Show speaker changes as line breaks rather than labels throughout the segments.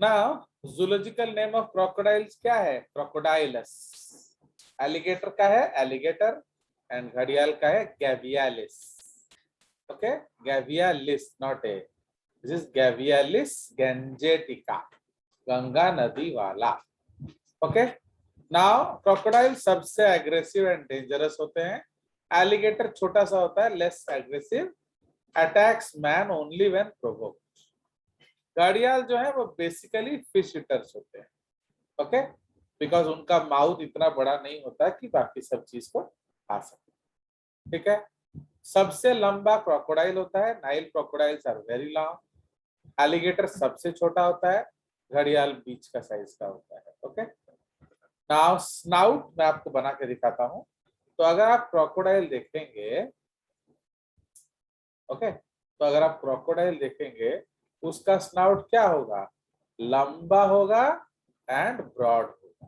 Now zoological name of crocodiles क्या है? Crocodylus. Alligator का है एलिगेटर एंड घड़ियाल का है Gavialis. Okay, Gavialis not a, this is Gavialis gangetica, Ganga नदी वाला। ओके, नाउ क्रोकोडाइल सबसे एग्रेसिव एंड डेंजरस होते हैं। एलिगेटर छोटा सा होता है, less aggressive, attacks man only when provoked. घड़ियाल जो है वो बेसिकली फिश ईटर्स होते हैं। ओके, बिकॉज उनका माउथ इतना बड़ा नहीं होता कि बाकी सब चीज को खा सके। ठीक है, सबसे लंबा क्रोकोडाइल होता है, Nile crocodiles are very long. Alligator सबसे छोटा होता है, घड़ियाल बीच का साइज का होता है। ओके, नाउ स्नाउट मैं आपको बना के दिखाता हूं। तो अगर आप क्रोकोडाइल देखेंगे, ओके, तो अगर आप क्रोकोडाइल देखेंगे उसका स्नाउट क्या होगा? लंबा होगा एंड ब्रॉड होगा।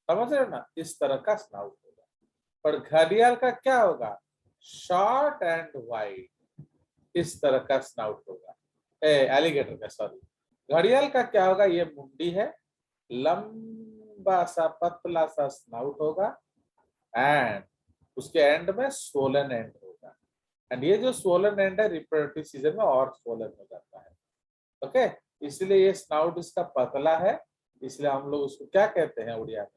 समझ रहे हो ना, इस तरह का स्नाउट होगा। पर घड़ियाल का क्या होगा? शॉर्ट एंड वाइड, इस तरह का स्नाउट होगा। एलिगेटर का, सॉरी, घड़ियाल का क्या होगा? ये मुंडी है, लंबा सा पतला सा स्नाउट होगा एंड उसके एंड में स्वोलन एंड होगा। एंड ये जो स्वोलन एंड है रिप्रोडक्टिव सीजन में और स्वोलन हो जाता है। ओके, इसलिए ये स्नाउट इसका पतला है, इसलिए हम लोग उसको क्या कहते हैं उड़िया में?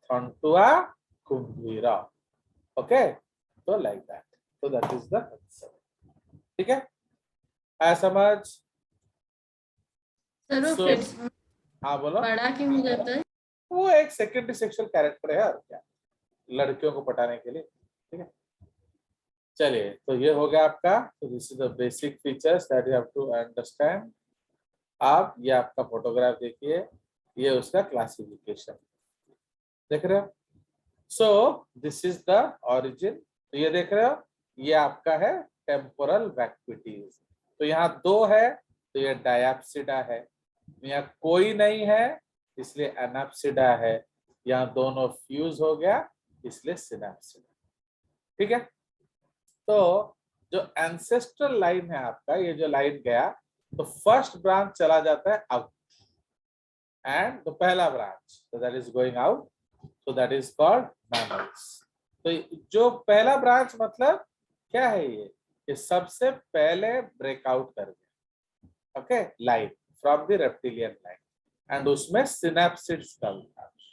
थंटुआ कुंभीरा। ओके, तो लाइक दैट, तो दैट इज द आंसर। ठीक है, आया समझ?
सर
हाँ बोलो।
बड़ा क्यों हो जाता है?
वो एक सेकेंडरी सेक्सुअल कैरेक्टर है और क्या, लड़कियों को पटाने के लिए। ठीक है, चलिए, तो ये हो गया आपका। तो this is the basic features that you have to understand. आप ये आपका फोटोग्राफ देखिए, ये उसका क्लासिफिकेशन देख रहे हो। सो दिस इज द ओरिजिन। तो ये देख रहे हो, ये आपका है टेम्पोरल वैक्यूइटीज। तो यहाँ दो है तो ये डायप्सिडा है, यहाँ कोई नहीं है इसलिए एनाप्सिडा है, यहाँ दोनों फ्यूज हो गया इसलिए सिनेप्सिडा। ठीक है, तो जो एंसेस्ट्रल लाइन है आपका, ये जो लाइन गया तो फर्स्ट ब्रांच चला जाता है आउट एंड द पहला ब्रांच, तो that is going out, so that is called mammals। तो जो पहला ब्रांच मतलब क्या है? ये सबसे पहले ब्रेकआउट कर गया। Okay, line from the reptilian line and उसमें सिनेप्सिड्स का विकास।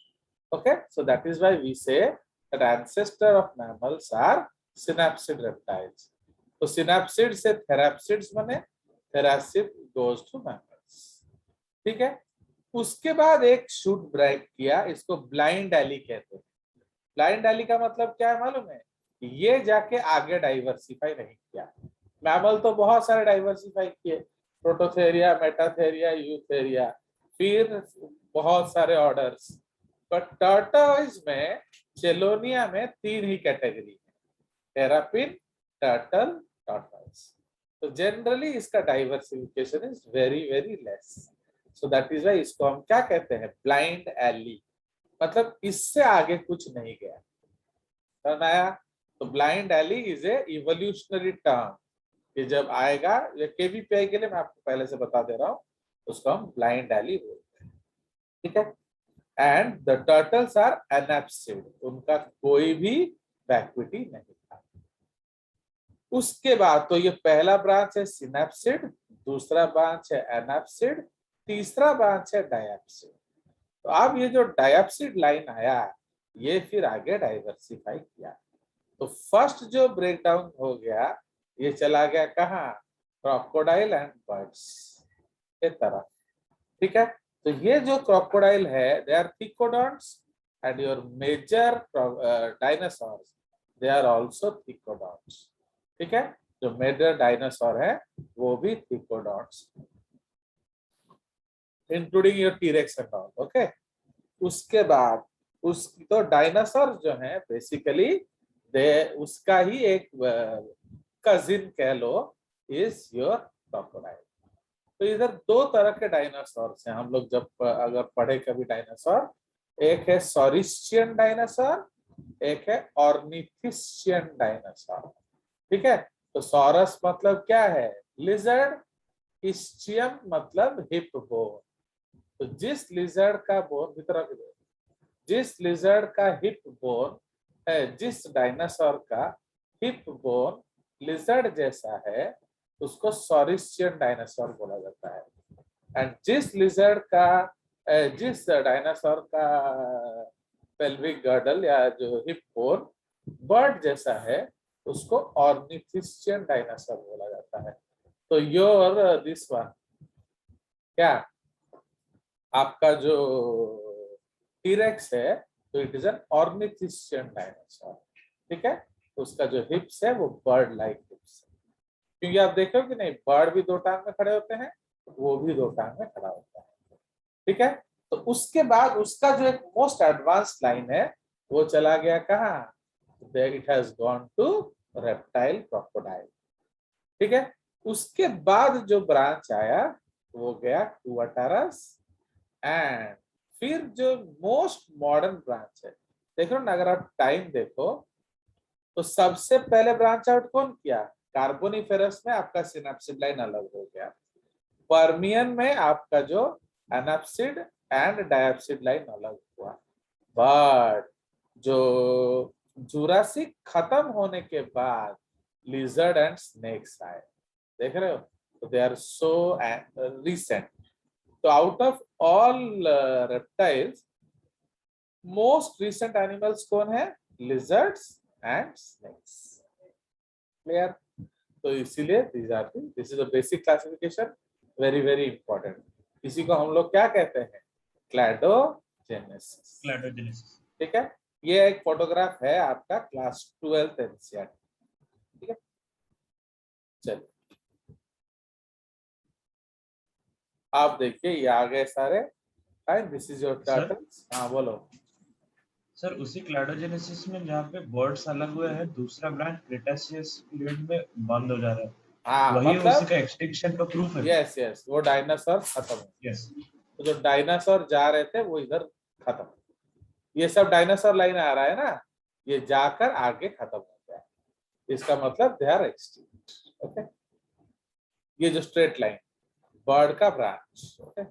Okay, so that is why we say that ancestor of mammals are synapsid reptiles. तो सिनेप्सिड से थेराप्सिड्स बने, थेरासिड गोज टू मैमल्स। ठीक है, उसके बाद एक शूट ब्रेक किया, इसको ब्लाइंड एली कहते हैं। ब्लाइंड एली का मतलब क्या है मालूम है? ये जाके आगे डाइवर्सिफाई नहीं किया। मैमल तो बहुत सारे डाइवर्सिफाई किए, प्रोटोथेरिया, मेटाथेरिया, यूथेरिया, फिर बहुत सारे ऑर्डर्स। बट टर्टल्स में, चेलोनिया में 3 ही कैटेगरी है, टेरापिन, टर्टल, टर्टल्स। तो जनरली इसका diversification is very very less. So that is why इसको हम क्या कहते हैं? ब्लाइंड एली, मतलब इससे आगे कुछ नहीं गया। समझ आया? तो blind alley is a evolutionary term, ये जब आएगा, ये केवीपीआई के लिए मैं आपको पहले से बता दे रहा हूँ, उसको हम ब्लाइंड एली बोलते हैं। ठीक है, एंड द टर्टल्स आर एनाप्सिड, उनका कोई भी वैक्यूइटी नहीं था। उसके बाद तो ये पहला ब्रांच है सिनेप्सिड, दूसरा ब्रांच है एनाप्सिड, तीसरा ब्रांच है डायप्सिड। तो अब ये जो डायप्सिड लाइन आया, ये फिर आगे डाइवर्सिफाई किया। तो फर्स्ट जो ब्रेकडाउन हो गया, ये चला गया कहाँ? क्रोकोडाइल एंड बर्ड्स के तरफ। ठीक है, तो ये जो क्रोकोडाइल है, they are thecodonts and your major dinosaurs, they are also thecodonts. ठीक है, जो मेजर डायनासोर है वो भी thecodonts, including your T rex and all. Okay, उसके बाद उसकी तो डायनासोर जो है बेसिकली दे, उसका ही एक कजिन कह लो इज योर क्रोकोडाइल। तो इधर दो तरह के डायनासोर हैं, हम लोग जब अगर पढ़े कभी डायनासोर, एक है सॉरिस्चियन डायनासोर, एक है ऑर्निथिशियन डायनासोर। ठीक है, तो सॉरस मतलब क्या है? लिजर्ड, इस्चियम मतलब हिप बोन। तो जिस लिजर्ड का बोन भीतर रख दो, जिस लिजर्ड का हिप बोन है, जिस डायनासोर का हिप बोन लिजर्ड जैसा है, उसको सॉरिस्चियन डायनासोर बोला जाता है। एंड जिस लिजर्ड का जिस डायनासोर का पेल्विक गर्डल या जो हिप बोन बर्ड जैसा है, उसको ऑर्निथिस्चियन डायनासोर बोला जाता है। तो योर दिस वन क्या आपका जो टीरेक्स है, तो इट इज एन ऑर्निथिस्चियन डायनासोर। ठीक है, उसका जो हिप्स है वो बर्ड लाइक हिप्स है, क्योंकि आप देखो कि नहीं, बर्ड भी दो टांग में खड़े होते हैं, वो भी दो टांग में खड़ा होता है। ठीक है, तो उसके बाद उसका जो एक मोस्ट एडवांस लाइन है, वो चला गया कहाँ, it has gone to reptile crocodile. ठीक है, उसके बाद जो ब्रांच आया वो गया टुआटारस, एंड फिर जो मोस्ट मॉडर्न ब्रांच है, देखो ना, अगर आप टाइम देखो तो सबसे पहले ब्रांच आउट कौन किया, कार्बोनिफेरस में आपका सिनेप्सिड लाइन अलग हो गया, पर्मियन में आपका जो एनाप्सिड एंड डायप्सिड लाइन अलग हुआ, बट जो जुरासिक खत्म होने के बाद लिजर्ड एंड स्नेक्स आए, देख रहे हो, तो दे आर सो रिसेंट। तो out of all reptiles most recent animals कौन है, लिजर्ड्स एंड स्नेक्स। क्लियर, तो इसीलिए this is the basic classification, very very important. इसी को हम लोग क्या कहते हैं, क्लैडोजेनेसिस।
क्लैडोजेनेसिस।
ठीक है, ये एक फोटोग्राफ है आपका क्लास 12th एनसीईआरटी। ठीक है, चलिए आप देखिए ये आ गए सारे। This is your turtles. हाँ बोलो
सर, उसी क्लैडोजेनेसिस में जहाँ पे बर्ड्स अलग हुए हैं, दूसरा ब्रांच क्रेटासियस पीरियड में बंद हो जा रहा है,
हाँ,
वही उसी
मतलब
का एक्सटिंक्शन का प्रूफ है।
यस यस, वो डायनासोर खत्म हो,
यस।
तो जो डायनासोर जा रहे थे वो इधर खत्म, ये सब डायनासोर लाइन आ रहा है ना, ये जाकर आगे खत्म हो गया, इसका मतलब दे आर एक्सटिंक्ट। ओके, ये जो स्ट्रेट लाइन बर्ड का ब्रांच। ओके,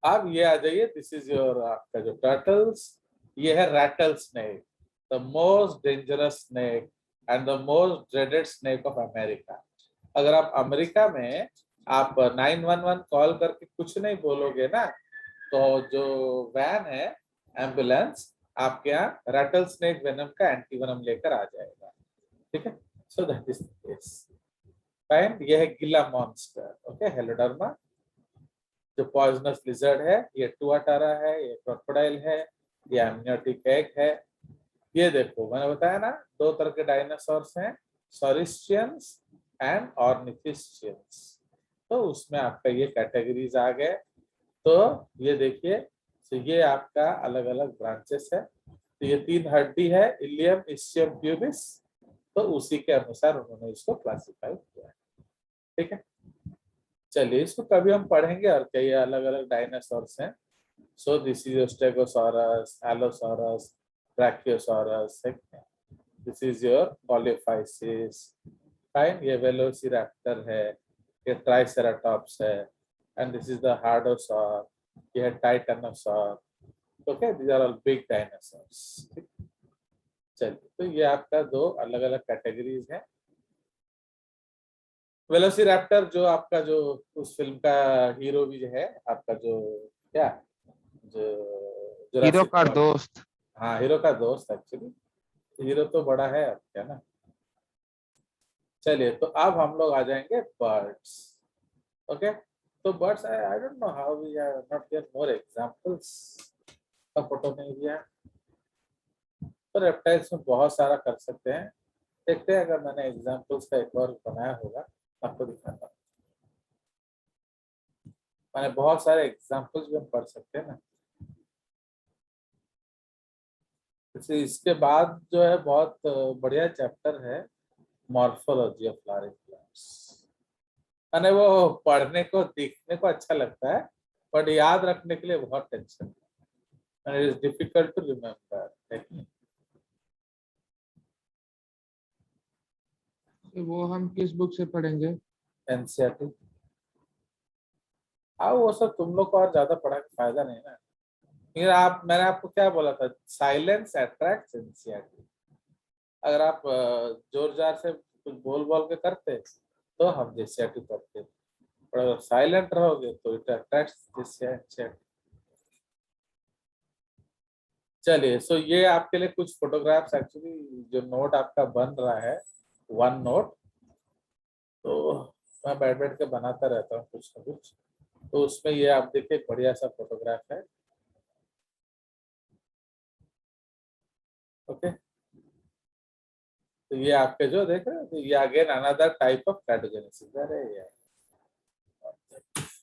अब ये आ जाइए, दिस इज योर आपका जो टर्टल्स, ये है rattle snake, the most dangerous snake and the most dreaded snake of America. अगर आप अमेरिका में आप 911 कॉल करके कुछ नहीं बोलोगे ना, तो जो वैन है एम्बुलेंस आपके यहाँ रैटल स्नेक वेनम का एंटी वेनम लेकर आ जाएगा। ठीक है, सो दैट इज दिस फाइन। ये है गिला मॉन्स्टर। ओके, हेलोडर्मा जो पॉइजनस लिजर्ड है, ये टुआटारा है, ये क्रोकोडाइल है, ये एमनियोटिक एग है। ये देखो मैंने बताया ना, दो तरह के डायनासोर्स हैं, सॉरिस्चियंस एंड ऑर्निथिस्चियंस, तो उसमें आपका ये कैटेगरीज आ गए। तो ये देखिए, तो ये आपका अलग अलग ब्रांचेस है, तो ये तीन हड्डी है, इलियम, इस्चियम, प्यूबिस, तो उसी के अनुसार उन्होंने इसको क्लासिफाई किया है। ठीक है, चलिए इसको कभी हम पढ़ेंगे, और कई अलग अलग डायनासोर्स हैं। So this is Stegosaurus, Allosaurus, Brachiosaurus, this is your Coelophysis. Fine, ये वेलोसिरैप्टर है, ये ट्राइसेराटॉप्स है, and this is the hadrosaur, ये है titanosaur. Okay, these are all big dinosaurs. चलिए, तो ये आपका दो अलग अलग कैटेगरीज हैं। वेलोसिरैप्टर जो आपका जो उस फिल्म का हीरो भी है आपका, जो क्या जो
हीरो
जुरासिक
का
पार्क,
दोस्त।
हाँ हीरो का दोस्त, एक्चुअली हीरो तो बड़ा है अब क्या ना। चलिए, तो अब हम लोग आ जाएंगे बर्ड्स। ओके, तो birds I don't know how we are not get more examples का फोटो नहीं दिया, तो रेप्टाइल्स में बहुत सारा कर सकते हैं। देखते हैं, अगर मैंने एग्जांपल्स का एक और बनाया होगा आपको दिखाता हूँ। मैंने बहुत सारे एग्जांपल्स भी हम पढ़ सकते हैं ना। इसके बाद जो है बहुत बढ़िया चैप्टर है मॉर्फोलॉजी ऑफ फ्लावरिंग प्लांट्स। मैंने वो पढ़ने को देखने को अच्छा लगता है, बट याद रखने के लिए बहुत टेंशन है, it is difficult to remember.
वो हम किस बुक से पढ़ेंगे?
एनसीईआरटी। हाँ वो सब तुम लोग को और ज्यादा पढ़ा के फायदा नहीं ना। लेकिन मैंने आपको क्या बोला था, साइलेंस अट्रैक्ट सिंसियरिटी। अगर आप जोर जार से कुछ बोल बोल के करते तो हम सिंसियरिटी करते, और अगर साइलेंट रहोगे तो इट अट्रैक्ट सिंसियरिटी। चलिए, सो ये आपके लिए कुछ फोटोग्राफ्स, एक्चुअली जो नोट आपका बन रहा है वन नोट, तो मैं बैठ बैठ के बनाता रहता हूँ कुछ ना कुछ, तो उसमें ये आप देखिए बढ़िया सा फोटोग्राफ है। ओके, तो ये आपके जो देख रहे हो, तो ये अगेन अनदर टाइप ऑफ क्लैडोजेनेसिस। अरे यार,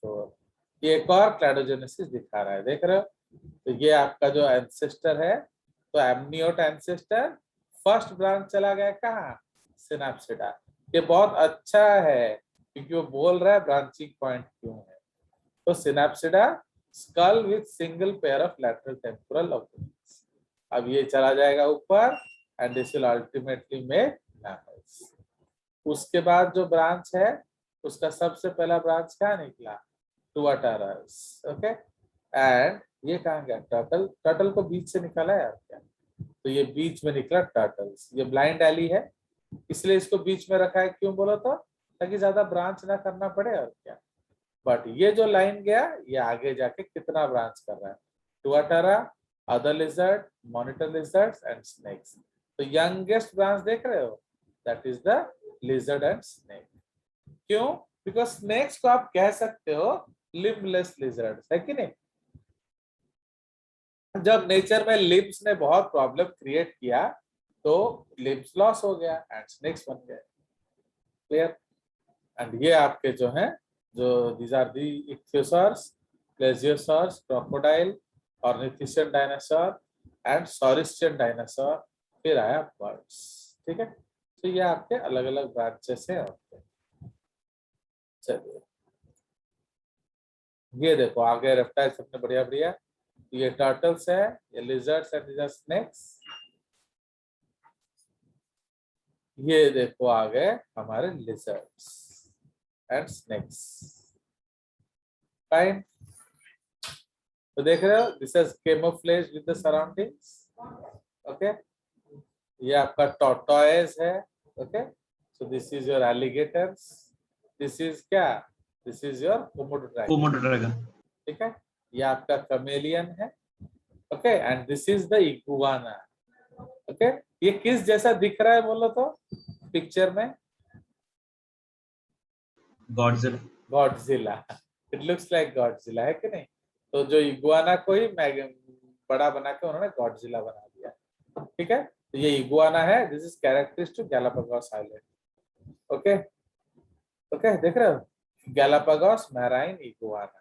तो ये एक और क्लैडोजेनेसिस दिखा रहा है, देख रहे हो। तो ये आपका जो एंसेस्टर है, तो एमनियोट एंसेस्टर फर्स्ट ब्रांच चला गया कहाँ, सिनेप्सिडा। ये बहुत अच्छा है क्योंकि वो बोल रहा है ब्रांचिंग पॉइंट क्यों है। तो Synapsida skull with single pair of lateral temporal openings. अब ये चला जाएगा ऊपर and this will ultimately make mammals. उसके बाद जो ब्रांच है, उसका सबसे पहला ब्रांच क्या निकला, टुआटारस। ओके, एंड ये कहाँ गया, टर्टल। टर्टल को बीच से निकाला यार क्या, तो ये बीच में निकला टर्टल्स। ये ब्लाइंड एली है, इसलिए इसको बीच में रखा है, क्यों बोला तो, ताकि ज्यादा ब्रांच ना करना पड़े और क्या। बट ये जो लाइन गया, ये आगे जाके कितना ब्रांच कर रहा है, tuatara, other lizard, monitor lizards and snakes. तो यंगेस्ट ब्रांच देख रहे हो, that is the lizard and snake. क्यों, बिकॉज स्नेक्स को आप कह सकते हो लिम्बलेस लिजर्ड्स, है कि नहीं। जब नेचर में लिम्स ने बहुत प्रॉब्लम क्रिएट किया तो लिम्स लॉस हो गया एंड स्नेक्स बन गए। क्लियर। एंड ये आपके जो हैं, जो these are the ichthyosaurs, plesiosaurs, crocodile, ornithischian dinosaur and saurischian dinosaur, फिर आया बर्ड्स। ठीक है, तो ये आपके अलग अलग ब्रांचेस हैं आपके। चलिए, ये देखो आगे रेप्टाइल्स अपने बढ़िया बढ़िया, ये टर्टल्स है, ये lizards and these are snakes. ये देखो आ गए हमारे लिजर्ड्स एंड स्नेक्स। फाइन, तो देख रहे हो, this is camouflage with the surroundings. Okay, ये आपका टॉर्टोइज है। Okay, so this is your alligators, this is क्या, this is your Komodo dragon. ठीक है, ये आपका कमेलियन है। Okay, and this is the iguana. Okay, ये किस जैसा दिख रहा है बोलो तो पिक्चर में, Godzilla. It looks like Godzilla, है कि नहीं। तो जो इगुआना को ही बड़ा बना के उन्होंने गॉडजिला बना दिया। ठीक है, तो ये इगुआना है, this is characteristic Galapagos island. Okay, okay, देख रहे हो, Galapagos marine iguana.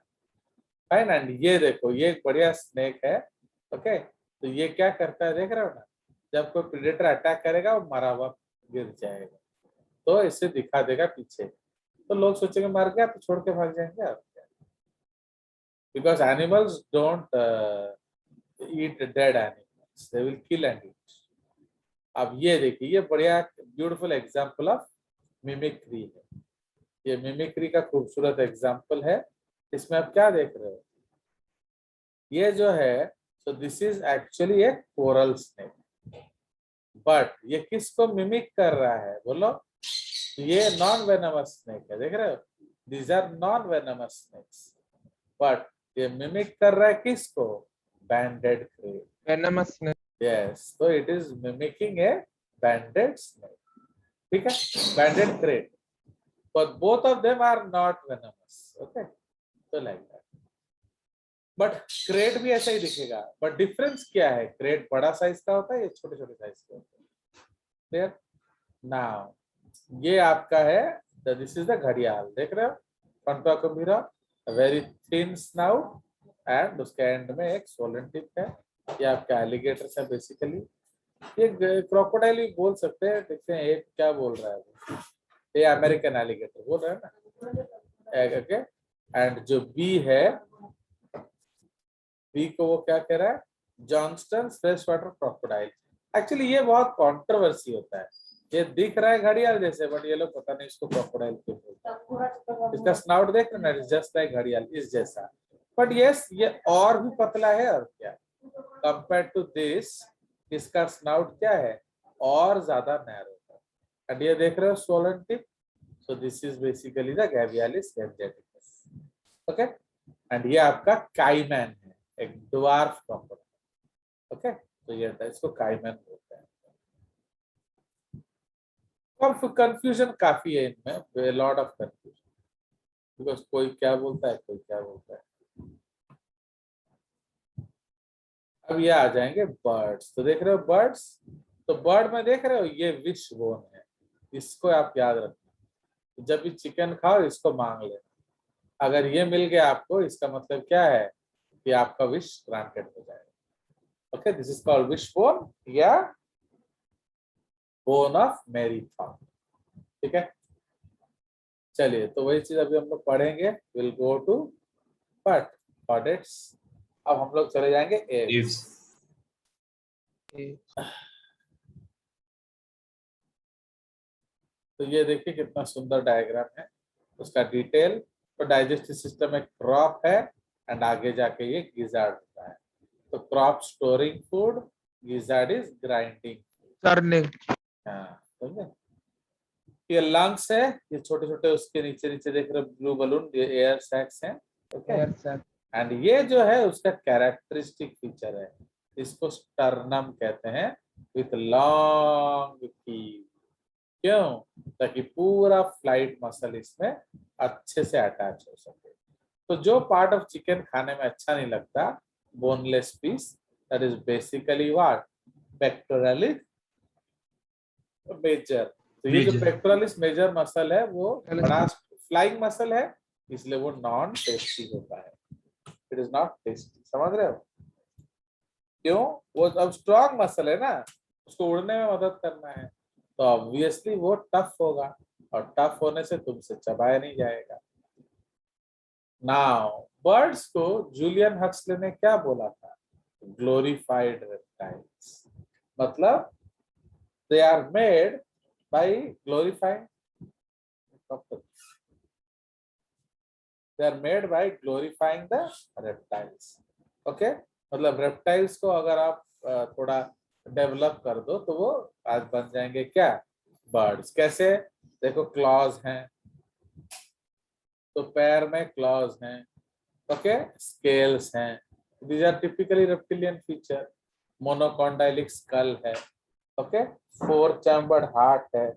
Fine, and ये देखो, ये एक बढ़िया स्नेक है। ओके, तो ये क्या करता है देख रहे हो ना, जब कोई प्रेडेटर अटैक करेगा वो मरा हुआ गिर जाएगा, तो इसे दिखा देगा पीछे, तो लोग सोचेंगे मर गया तो छोड़ के भाग जाएंगे आप क्या, because animals don't eat dead animals, they will kill and eat. अब ये देखिए, ये बढ़िया ब्यूटीफुल एग्जांपल ऑफ मिमिक्री है। ये मिमिक्री का खूबसूरत एग्जांपल है। इसमें आप क्या देख रहे हो, ये जो है, so this is actually a coral snake, but ये किसको मिमिक कर रहा है बोलो, ये नॉन वेनमस स्नेक है, देख रहे हो, these are non venomous snakes, but ये मिमिक कर रहा है किसको, banded krait,
venomous snake.
Yes, तो it is mimicking a banded snake. ठीक है, banded krait, but both of them are not venomous. Okay, so like that. But crate भी ऐसा ही दिखेगा, बट डिफरेंस क्या है, क्रेट बड़ा साइज का होता है, ये छोटे छोटे साइज का होता है। क्लियर। नाउ ये आपका है, दिस इज द घड़ियाल, देख रहे हो, फ्रंट को mirror, very thin snout and उसके एंड में एक सोलन टिप है। ये आपका एलिगेटर्स है बेसिकली, ये क्रोकोडाइल भी बोल सकते हैं, देखते हैं एक क्या बोल रहा है, ये अमेरिकन एलिगेटर बोल रहा है ना। ओके, एंड जो बी है, बी को वो क्या कह रहा है, Johnston fresh water crocodile. Actually ये बहुत कंट्रोवर्सी होता है, ये दिख रहा है घड़ियाल जैसे, बट ये लोग पता नहीं इसको क्रोकोडाइल क्यों बोलते हैं। इसका स्नाउट देख रहे ना, जस्ट लाइक घड़ियाल, इस जैसा, बट यस ये और भी पतला है। और क्या कंपेयर टू दिस, इसका स्नाउट क्या है, और ज्यादा नैरो है। एंड ये देख रहे हो swollen tip, so this is basically the Gavialis gangeticus. Okay, and ये आपका काइमैन है, एक ड्वार्फ क्रॉकोडाइल। ओके, तो ये इसको काइमैन बोलते हैं। कंफ्यूजन काफी है इनमें, लॉट ऑफ कंफ्यूजन, बिकॉज कोई क्या बोलता है, कोई क्या बोलता है। अब ये आ जाएंगे बर्ड्स, तो देख रहे हो बर्ड्स, तो बर्ड में देख रहे हो ये विश बोन है, इसको आप याद रखना। जब भी चिकन खाओ इसको मांग लेना, अगर ये मिल गया आपको, इसका मतलब क्या है कि आपका विश ग्रांटेड हो जाएगा। Okay, this is called wish bone या बोन ऑफ मैरीथन। ठीक है, चलिए, तो वही चीज अभी हम लोग पढ़ेंगे। Will go to but audits. अब हम लोग चले जाएंगे एव्स। तो ये देखिए कितना सुंदर डायग्राम है उसका डिटेल। तो डाइजेस्टिव सिस्टम एक क्रॉप है एंड आगे जाके ये गिजार्ड होता है। तो crop storing food, gizzard is grinding.
Turning.
हाँ, समझे। ये लंग्स है, ये छोटे छोटे उसके नीचे नीचे देख रहे ब्लू बलून, ये एयर सैक्स हैं। ओके, एंड ये जो है उसका कैरेक्टरिस्टिक फीचर है, इसको स्टर्नम कहते हैं विथ लॉन्ग की। क्यों? ताकि पूरा फ्लाइट मसल इसमें अच्छे से अटैच हो सके। तो जो पार्ट ऑफ चिकन खाने में अच्छा नहीं लगता, boneless piece, that is basically what, pectoralis major. तो ये जो पेक्टोरलिस मेजर मसल है वो बड़ा फ्लाइंग मसल है, इसलिए वो नॉन टेस्टी होता है। इट इज नॉट टेस्टी, समझ रहे हो क्यों? वो अब स्ट्रॉन्ग मसल है ना, उसको उड़ने में मदद करना है, तो ऑब्वियसली वो टफ होगा, और टफ होने से तुमसे चबाया नहीं जाएगा। नाउ बर्ड्स को जूलियन हक्सले ने क्या बोला था, ग्लोरीफाइड रेप्टाइल्स, मतलब they are made by glorifying, they are made by glorifying the reptiles. Okay, मतलब रेप्टाइल्स को अगर आप थोड़ा डेवलप कर दो तो वो आज बन जाएंगे क्या, बर्ड्स। कैसे? देखो क्लॉज हैं, तो पैर में क्लॉज हैं। ओके, स्केल्स हैं, these are typically reptilian feature। Monocondylic skull है। ओके, 4 चैम्बर्ड हार्ट है।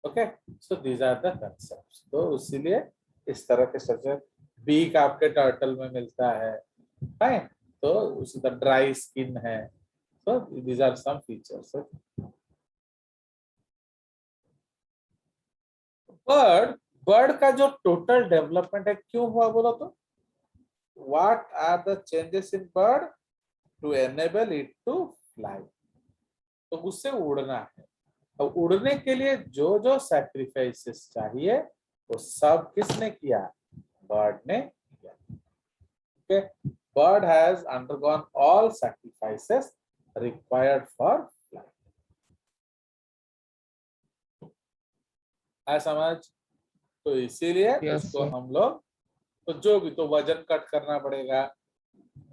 Okay, so these are the concepts। तो इसीलिए इस तरह के स्ट्रक्चर, बीक आपके टर्टल में मिलता है, तो उसी तरह ड्राई स्किन है। तो these are some features। Bird का जो टोटल डेवलपमेंट है क्यों हुआ बोलो तो, what are the changes in bird to enable it to fly, तो उससे उड़ना है। तो उड़ने के लिए जो जो सैक्रिफाइसेस चाहिए वो सब किसने किया, बर्ड ने किया। Okay, bird has undergone all sacrifices required for flight. है समझ? तो इसीलिए उसको हम लोग, तो जो भी, तो वजन कट करना पड़ेगा,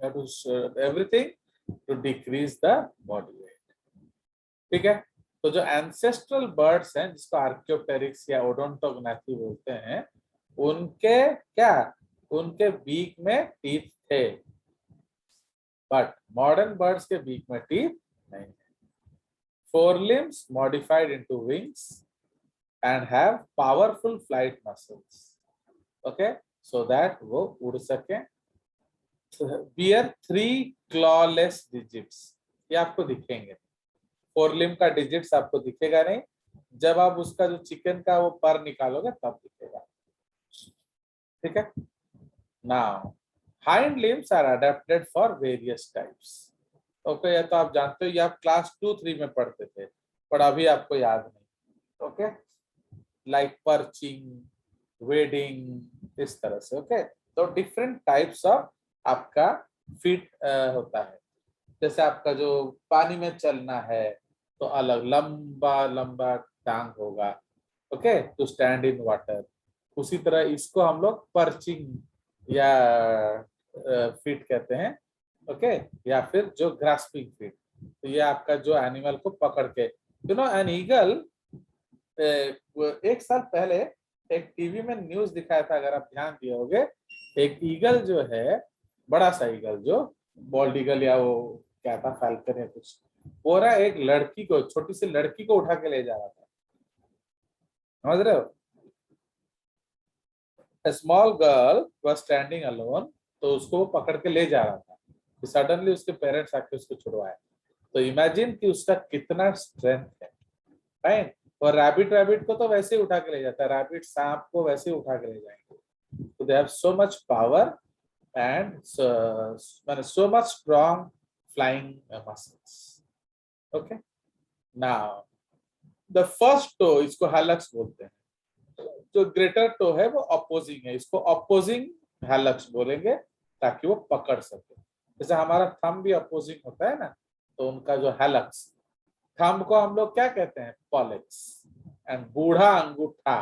everything to decrease the body weight. ठीक है, तो जो एंसेस्ट्रल बर्ड्स हैं जिसको आर्कियोप्टेरिक्स या ओडोंटोग्नाथी बोलते हैं, उनके क्या, उनके बीक में टीथ थे, बट मॉडर्न बर्ड्स के बीक में टीथ नहीं है। Forelimbs modified into wings and have powerful flight muscles, okay, so that वो उड़ सके। bear 3 clawless digits, ये आपको दिखेंगे, फोरलिम का डिजिट्स आपको दिखेगा नहीं, जब आप उसका जो चिकन का वो पर निकालोगे तब दिखेगा। ठीक है, now hind limbs are adapted for various types. Okay, ये तो आप जानते हो, ये आप क्लास 2-3 में पढ़ते थे, पर अभी आपको याद नहीं। ओके, लाइक पर्चिंग, वेडिंग, इस तरह से। ओके, तो डिफरेंट टाइप्स ऑफ आपका फीट होता है। जैसे आपका जो पानी में चलना है तो अलग लंबा लंबा टांग होगा, okay, to stand in water. उसी तरह इसको हम लोग पर्चिंग या फीट कहते हैं, ओके, या फिर जो ग्रास्पिंग फीट। तो ये आपका जो एनिमल को पकड़ के, यू नो एन ईगल, एक साल पहले एक टीवी में न्यूज दिखाया था, अगर आप ध्यान दिए होंगे, एक ईगल जो है, बड़ा सा ईगल, जो बॉल्ड ईगल या वो क्या था, फैल्कन या कुछ, वो रहा एक लड़की को, छोटी सी लड़की को उठा के ले जा रहा था, समझ रहे हो? A small girl was standing alone, तो उसको वो पकड़ के ले जा रहा था, सडनली उसके पेरेंट्स आके उसको छुड़वाए। तो इमेजिन कि उसका कितना स्ट्रेंथ है, राइट? और रैबिट को तो वैसे ही उठा के ले जाता है, रैबिट सांप को वैसे ही उठा के ले जाएंगे। तो they have so much power and so much strong flying muscles. Okay, now the first toe, इसको हैलक्स बोलते हैं, जो ग्रेटर टो है वो अपोजिंग है, इसको अपोजिंग हैलक्स बोलेंगे ताकि वो पकड़ सके। जैसे हमारा थंब भी अपोजिंग होता है ना, तो उनका जो हैलक्स, थंब को हम लोग क्या कहते हैं, पॉलिक्स, एंड बूढ़ा अंगूठा,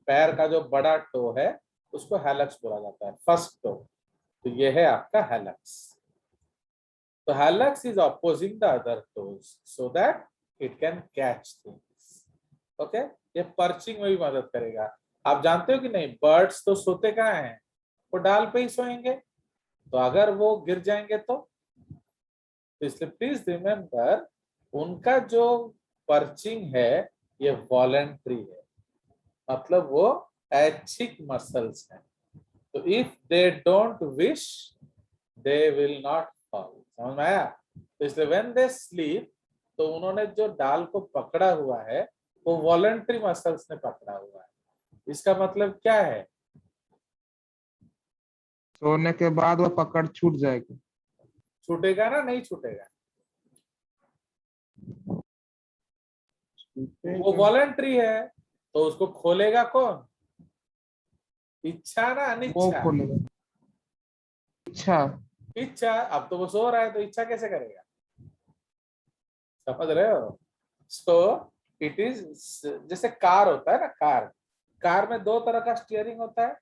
पैर का जो बड़ा टो है उसको हैलक्स बोला जाता है, फर्स्ट टो। तो ये है आपका हैलक्स। तो hallux is opposing the other toes so that it can catch things. Okay, ये पर्चिंग में भी मदद करेगा। आप जानते हो कि नहीं, बर्ड्स तो सोते कहाँ हैं, वो डाल पे ही सोएंगे, तो अगर वो गिर जाएंगे तो इसलिए प्लीज रिमेम्बर, उनका जो पर्चिंग है ये वॉलेंट्री है, मतलब वो ऐच्छिक मसल्स हैं। तो if they don't wish they will not fall, समझ में आया? तो इसलिए व्हेन दे स्लीप, तो उन्होंने जो डाल को पकड़ा हुआ है वो वॉलेंट्री मसल्स ने पकड़ा हुआ है। इसका मतलब क्या है?
सोने के बाद वो पकड़ छूट जाएगी।
छूटेगा ना, नहीं छूटेगा? वो वॉलेंट्री है, तो उसको खोलेगा कौन? इच्छा ना
वो
अनिच्छा?
खोलेगा इच्छा।
इच्छा। अब तो वो सो रहा है तो इच्छा कैसे करेगा, समझ रहे हो? सो इट इज, जैसे कार होता है ना, कार में दो तरह का स्टीयरिंग होता है,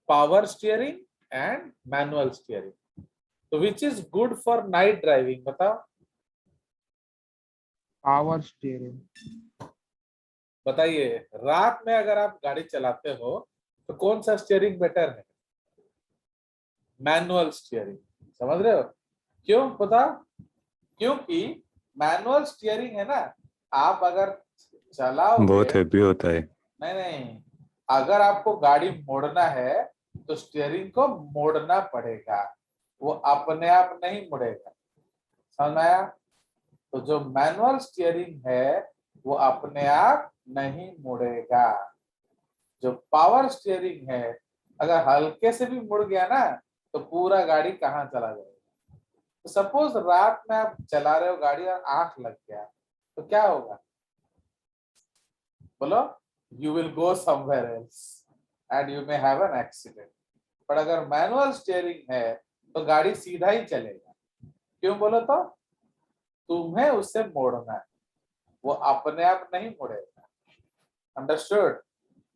power steering and manual steering. तो which is good for night driving, बताओ?
Power steering.
बताइए, रात में अगर आप गाड़ी चलाते हो तो कौन सा स्टीयरिंग बेटर है? मैनुअल स्टीयरिंग, समझ रहे हो? क्यों पता? क्योंकि मैनुअल स्टीयरिंग है ना, आप अगर चलाओगे,
बहुत हैवी होता है।
नहीं, अगर आपको गाड़ी मोड़ना है तो स्टीयरिंग को मोड़ना पड़ेगा, वो अपने आप नहीं मुड़ेगा, समझ में आया? तो जो मैनुअल स्टीयरिंग है वो अपने आप नहीं मुड़ेगा। जो पावर स्टीयरिंग है, अगर हल्के से भी मुड़ गया ना तो पूरा गाड़ी कहाँ चला जाएगा। तो सपोज रात में आप चला रहे हो गाड़ी और आंख लग गया, तो क्या होगा बोलो? You will go somewhere else and you may have an accident. पर अगर मैनुअल स्टीयरिंग है तो गाड़ी सीधा ही चलेगा। क्यों बोलो तो? तुम्हें उससे मोड़ना है, वो अपने आप नहीं मुड़ेगा। अंडरस्टूड?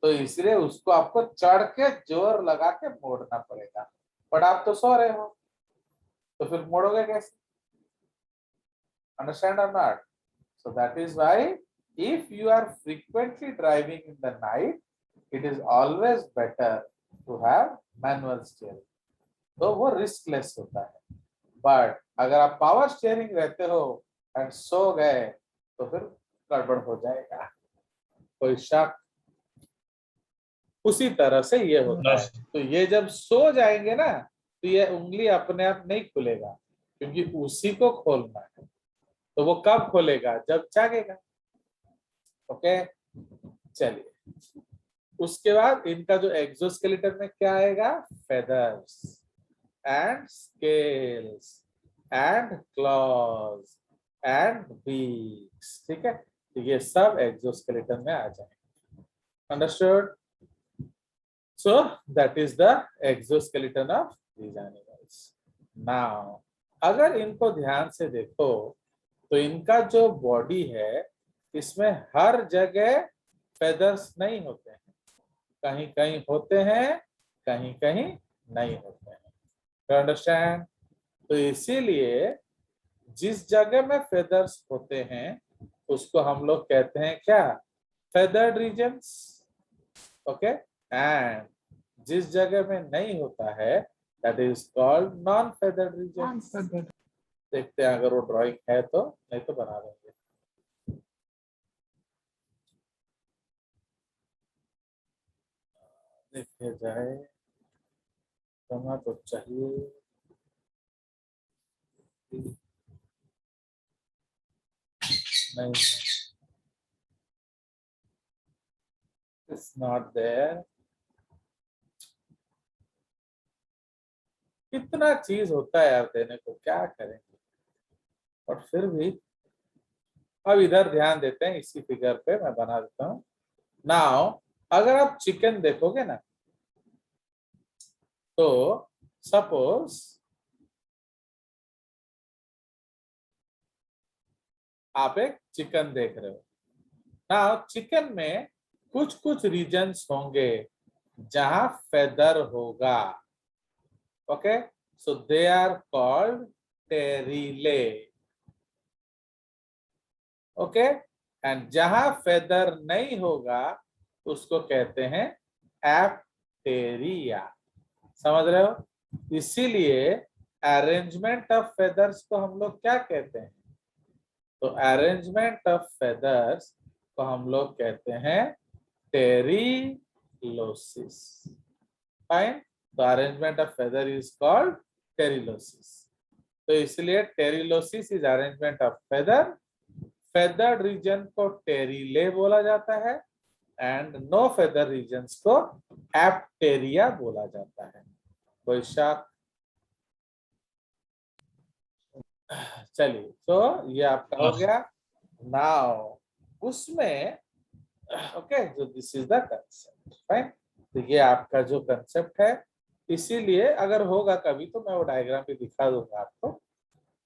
तो इसलिए उसको आपको चढ़ के जोर लगा के मोड़ना पड़ेगा। बट आप तो सो रहे हो, तो फिर मोड़ोगे कैसे? Understand or not? So that is why if you are frequently driving in the night, it is always better to have manual steering. तो वो रिस्कलेस होता है। बट अगर आप पावर स्टीयरिंग रहते हो एंड सो गए तो फिर गड़बड़ हो जाएगा, कोई शक? उसी तरह से ये होता है। तो ये जब सो जाएंगे ना तो ये उंगली अपने आप नहीं खुलेगा, क्योंकि उसी को खोलना है। तो वो कब खोलेगा? जब जागेगा। ओके, चलिए, उसके बाद इनका जो एक्सोस्केलेटन में क्या आएगा? Feathers and scales and clause and beaks, ठीक है? तो ये सब एक्सोस्केलेटन में आ जाएंगे। Understood? So that is the exoskeleton of these animals. Now, अगर इनको ध्यान से देखो तो इनका जो बॉडी है इसमें हर जगह फेदर्स नहीं होते हैं, कहीं कहीं होते हैं, कहीं कहीं नहीं होते हैं। You understand? तो इसीलिए जिस जगह में फेदर्स होते हैं उसको हम लोग कहते हैं क्या? Feathered regions. ओके, एंड जिस जगह में नहीं होता है that is called non feathered regions. देखते हैं अगर वो ड्राइंग है तो, नहीं तो बना देंगे। देखिए जाए, करना तो चाहिए। नहीं, इट्स नॉट देयर। कितना चीज होता है यार देने को, क्या करेंगे। और फिर भी अब इधर ध्यान देते हैं, इसी फिगर पे मैं बना देता हूँ। नाउ अगर आप चिकन देखोगे ना, तो सपोज आप एक चिकन देख रहे हो ना, चिकन में कुछ कुछ रीजन्स होंगे जहां फेदर होगा। Okay, so they are called pterylae. Okay, and जहां फेदर नहीं होगा उसको कहते हैं एप्टेरिया। समझ रहे हो? इसीलिए अरेंजमेंट ऑफ फेदर्स को हम लोग क्या कहते हैं? तो अरेंजमेंट ऑफ फेदर्स को हम लोग कहते हैं टेरिलोसिस। फाइन, तो arrangement of feather is called pterylosis. तो इसलिए pterylosis is arrangement of feather. Feathered region को टेरिले बोला जाता है एंड नो फेदर रीजन्स को एप्टेरिया बोला जाता है। कोई शक? चलिए, तो ये आपका हो गया। नाउ उसमें ओके, जो this is the concept. Fine, तो ये आपका जो कंसेप्ट है, इसीलिए अगर होगा कभी तो मैं वो डायग्राम भी दिखा दूंगा आपको।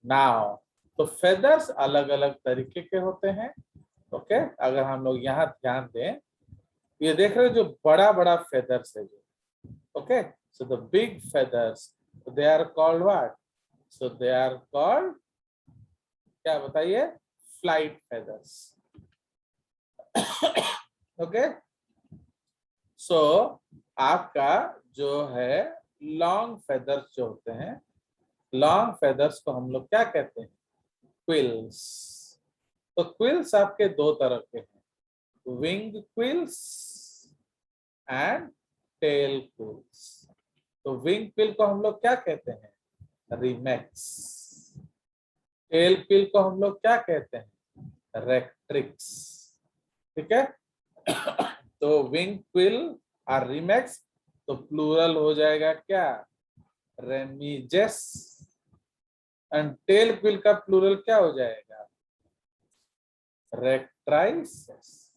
नाउ तो फेदर्स अलग अलग तरीके के होते हैं। ओके, अगर हम लोग यहाँ ध्यान दें, ये देख रहे हो जो बड़ा बड़ा फेदर्स है जो, okay, so the big feathers, they are called what? So they are called, क्या बताइए? Flight feathers. ओके, सो आपका जो है लॉन्ग फेदर्स जो होते हैं, लॉन्ग फेदर्स को हम लोग क्या कहते हैं? क्विल्स। तो क्विल्स आपके दो तरह के हैं, wing quills and tail quills. तो विंग क्विल को हम लोग क्या कहते हैं? रिमेक्स। टेल क्विल को हम लोग क्या कहते हैं? रेक्ट्रिक्स। ठीक है, तो विंग क्विल और रिमेक्स, तो प्लूरल हो जाएगा क्या? रेमिजेस। एंड टेल क्विल का प्लूरल क्या हो जाएगा? रेक्ट्राइसेस।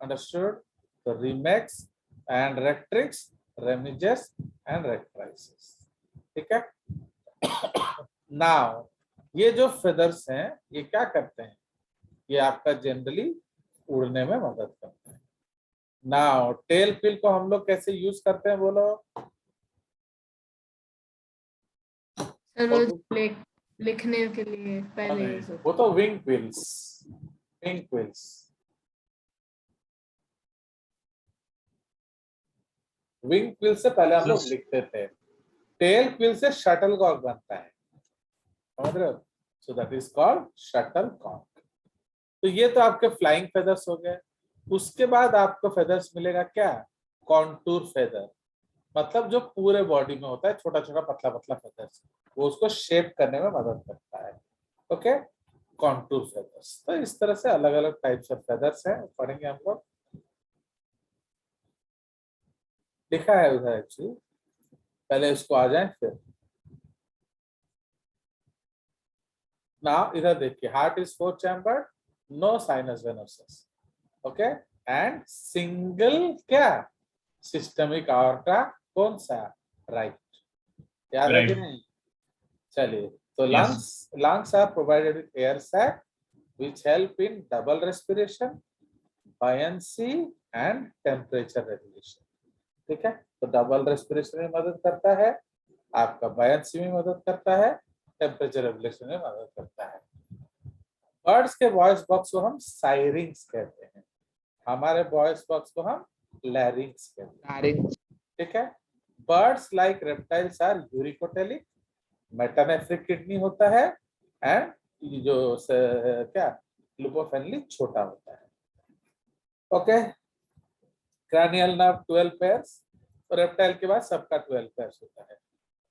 अंडरस्टूड? तो रिमेक्स एंड रेक्ट्रिक्स, रेमिजेस एंड रेक्ट्राइसेस। ठीक है। नाउ ये जो फेदर्स हैं ये क्या करते हैं? ये आपका जनरली उड़ने में मदद करते हैं। नाउ टेल क्विल को हम लोग कैसे यूज करते हैं बोलो?
सर वो लिखने के लिए पहले
अरे,
use
वो
होता
तो wing quills. Wing quills, wing quill से पहले हम लोग लिखते थे। टेल क्विल से शटल कॉक बनता है, समझ रहे हो? So that is called shuttlecock. तो ये तो आपके फ्लाइंग फेदर्स हो गए। उसके बाद आपको फेदर्स मिलेगा क्या? कॉन्टूर फेदर, मतलब जो पूरे बॉडी में होता है, छोटा छोटा पतला पतला फेदर्स, वो उसको शेप करने में मदद करता है। Okay, contour feathers. तो इस तरह से अलग अलग टाइप्स ऑफ फेदर्स हैं, पढ़ेंगे हम लोग। लिखा है उधर एक्चुअली, पहले इसको आ जाए फिर। ना इधर देखिए, heart is 4 chambered, no sinus venosus, okay, and single क्या? Systemic artery. कौन सा? राइट। याद है कि
Right.
नहीं? चलिए, तो
Yes.
lungs are provided with air sac which help in double respiration, buoyancy and temperature regulation. ठीक है, तो डबल रेस्पिरेशन में मदद करता है, आपका बायंसी में मदद करता है, टेम्परेचर रेगुलेशन में मदद करता है। बर्ड्स के वॉइस बॉक्स को हम साइरिंग्स कहते हैं, हमारे वॉइस बॉक्स को हम लैरिंग्स कहते हैं। ठीक है, birds like reptiles are uricotelic, metanephric kidney होता है, एंड जो क्या लुपोफेनली छोटा होता है। ओके, क्रैनियल नर्व 12 पेयर्स, तो रेप्टाइल के बाद सबका 12 पेयर्स होता है।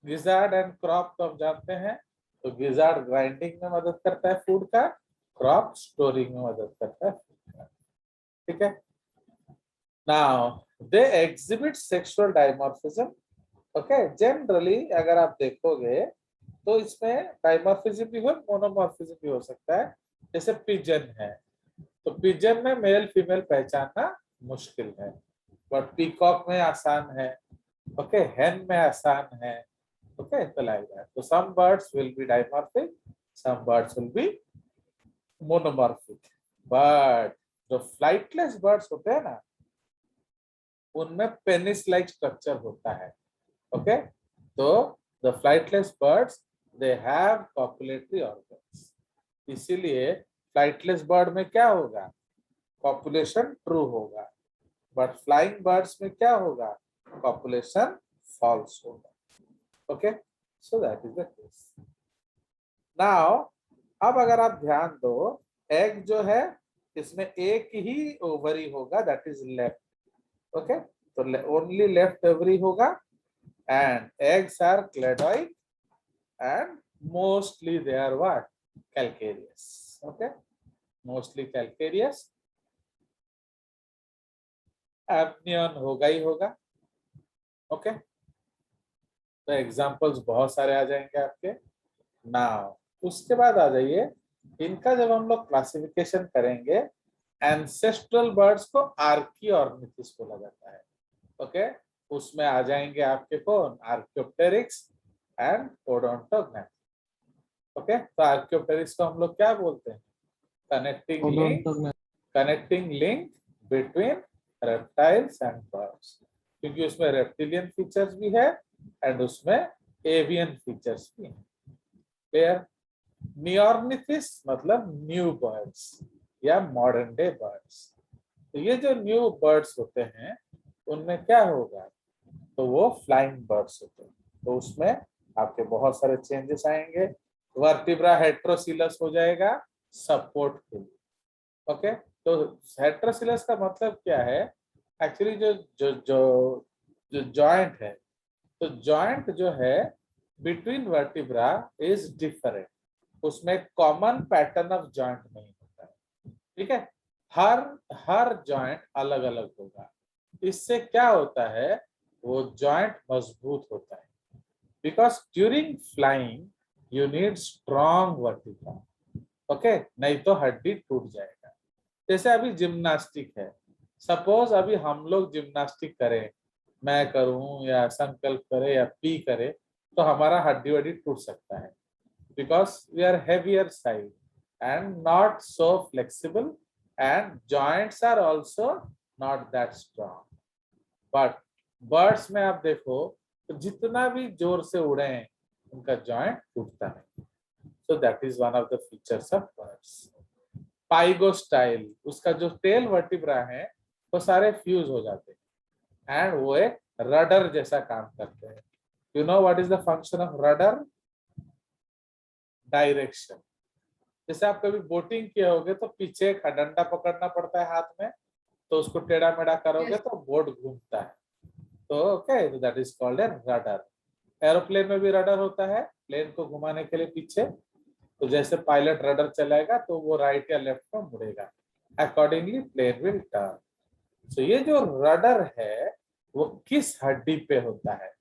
गिजार्ड एंड क्रॉप तो हम जानते हैं, तो गिजार्ड ग्राइंडिंग में मदद करता है फूड का, क्रॉप स्टोरिंग में मदद करता है फूड का। ठीक है, now they exhibit sexual dimorphism. Okay, generally अगर आप देखोगे तो इसमें डायमॉर्फिज्म भी हो, मोनोमॉर्फिज्म भी हो सकता है। जैसे पिजन है, तो पिजन में मेल फीमेल पहचानना मुश्किल है, बट पीकॉक में आसान है। ओके, हेन में आसान है। ओके, तो लाइक दैट, तो some birds will be dimorphic, some birds will be monomorphic. But जो फ्लाइटलेस बर्ड्स होते हैं ना, उनमें पेनिस लाइक स्ट्रक्चर होता है। ओके, तो the flightless birds they have copulatory organs, इसीलिए फ्लाइटलेस बर्ड में क्या होगा, पॉपुलेशन ट्रू होगा, बट फ्लाइंग बर्ड्स में क्या होगा, पॉपुलेशन फॉल्स होगा। Okay, so that is the case. Now अब अगर आप ध्यान दो, एग जो है इसमें एक ही ओवरी होगा, दैट इज लेफ्ट। ओके, तो ओनली लेफ्ट ओवरी होगा, and eggs are cladoid and mostly they are what, calcareous. Okay, mostly calcareous, amnion होगा ही होगा। ओके, तो एग्जांपल्स बहुत सारे आ जाएंगे आपके। नाउ उसके बाद आ जाइए, इनका जब हम लोग क्लासिफिकेशन करेंगे, एंसेस्ट्रल बर्ड्स को आर्की ऑर्निथिस बोला जाता है। ओके, उसमें आ जाएंगे आपके कौन, आर्कियोप्टेरिक्स एंड ओडोंटोग्नाथ। ओके, तो आर्कियोप्टेरिक्स को हम लोग क्या बोलते हैं, connecting link between reptiles and birds, क्योंकि उसमें रेप्टिलियन फीचर्स भी है एंड उसमें एवियन फीचर्स भी हैं। क्लियर? नियोर्निथिस मतलब न्यू बर्ड्स या मॉडर्न डे बर्ड्स। तो ये जो न्यू बर्ड्स होते हैं उनमें क्या होगा, तो वो फ्लाइंग बर्ड्स होते हैं, तो उसमें आपके बहुत सारे चेंजेस आएंगे। वर्टिब्रा हेट्रोसिलस हो जाएगा सपोर्ट के लिए। ओके, तो हेट्रोसिलस का मतलब क्या है, एक्चुअली जो जो जो जो जॉइंट है, तो जॉइंट जो है बिटवीन वर्टिब्रा इज डिफरेंट, उसमें कॉमन पैटर्न ऑफ जॉइंट नहीं होता है। ठीक है, हर जॉइंट अलग अलग होगा, इससे क्या होता है, वो जॉइंट मजबूत होता है। Because during flying you need strong vertebra. Okay, नहीं तो हड्डी टूट जाएगा। जैसे अभी जिम्नास्टिक है, सपोज अभी हम लोग जिम्नास्टिक करें, मैं करूं या संकल्प करे या पी करे, तो हमारा हड्डी वड्डी टूट सकता है, because we are heavier side and not so flexible and joints are also not that strong. But birds में आप देखो तो जितना भी जोर से उड़े उनका जॉइंट टूटता नहीं। So that is one of the features of birds. Pygostyle, उसका जो टेल वर्टिब्रा है वो सारे फ्यूज हो जाते हैं एंड वो एक रडर जैसा काम करते हैं। You know what is the function of rudder? Direction. जैसे आप कभी बोटिंग किए होगे तो पीछे एक डंडा पकड़ना पड़ता है हाथ में, तो उसको टेढ़ा मेढ़ा करोगे तो बोट घूमता है। तो ओके, तो that is called a rudder. Aeroplane में भी रडर होता है, प्लेन को घुमाने के लिए पीछे, तो जैसे पायलट रडर चलाएगा तो वो राइट या लेफ्ट में मुड़ेगा, अकॉर्डिंगली प्लेन विल टर्न। सो ये जो रडर है वो किस हड्डी पे होता है?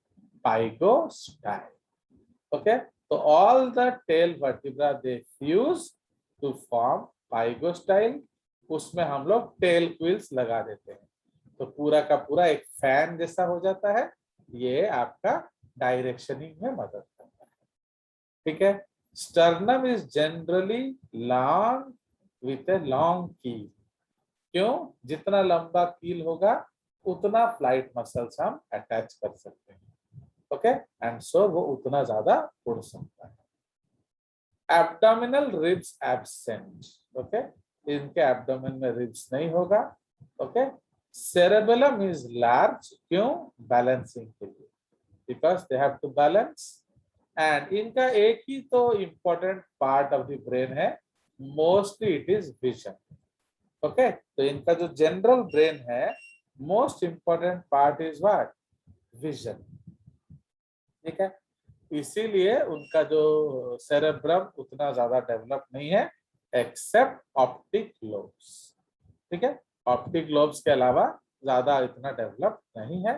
पाइगोस्टाइल। ओके, तो all the tail vertebra they fuse to form pygostyle. उसमें हम लोग टेल क्विल्स लगा देते हैं, तो पूरा का पूरा एक फैन जैसा हो जाता है। ये आपका डायरेक्शनिंग में मदद करता है। ठीक है, sternum is generally long with a long कील। क्यों? जितना लंबा कील होगा उतना फ्लाइट मसल्स हम अटैच कर सकते हैं, ओके, एंड सो वो उतना ज्यादा उड़ सकता है। एब्डोमिनल रिब्स एब्सेंट, ओके, इनके एब्डोमेन में रिब्स नहीं होगा, ओके। सेरेबेलम इज लार्ज, क्यों? बैलेंसिंग के लिए, because they have to balance. And इनका एक ही तो important part of the brain है, mostly it is vision, okay. तो इनका जो जनरल ब्रेन है, most important part is what? Vision, ठीक है। इसीलिए उनका जो सेरेब्रम उतना ज्यादा डेवलप नहीं है, एक्सेप्ट ऑप्टिक लोब्स, ठीक है। ऑप्टिक लोब्स के अलावा ज्यादा इतना डेवलप नहीं है।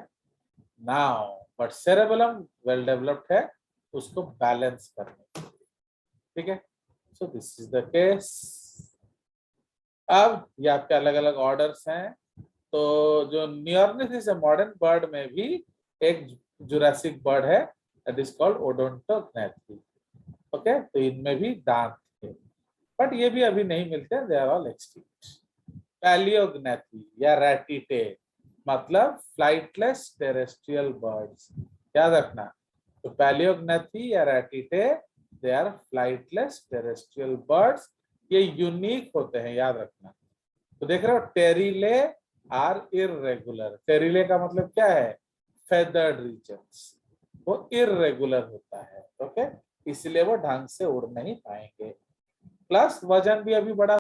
Now but cerebellum well developed है उसको बैलेंस करने के लिए, ठीक है। सो दिस इज द केस। अब ये आपके अलग अलग ऑर्डर्स हैं। तो जो नियोर्निथिस है, मॉडर्न बर्ड में भी एक जुरासिक बर्ड है, दैट इज कॉल्ड ओडोंटोग्नैथी, ओके। तो इनमें भी दांत थे, बट ये भी अभी नहीं मिलते, दे आर ऑल एक्सटिंक्ट। पैलियोग्नैथी या रैटिटे मतलब फ्लाइटलेस टेरेस्ट्रियल बर्ड्स, याद रखना। तो पैलियोग्नैथी या ratitae, they are flightless terrestrial birds, ये यूनिक होते हैं, याद रखना। तो देख रहे हो, टेरिले आर इर्रेगुलर। टेरिले का मतलब क्या है? फेदर्ड रीजन्स, वो इर्रेगुलर होता है, ओके, इसलिए वो ढंग से उड़ नहीं पाएंगे। प्लस वजन भी अभी बड़ा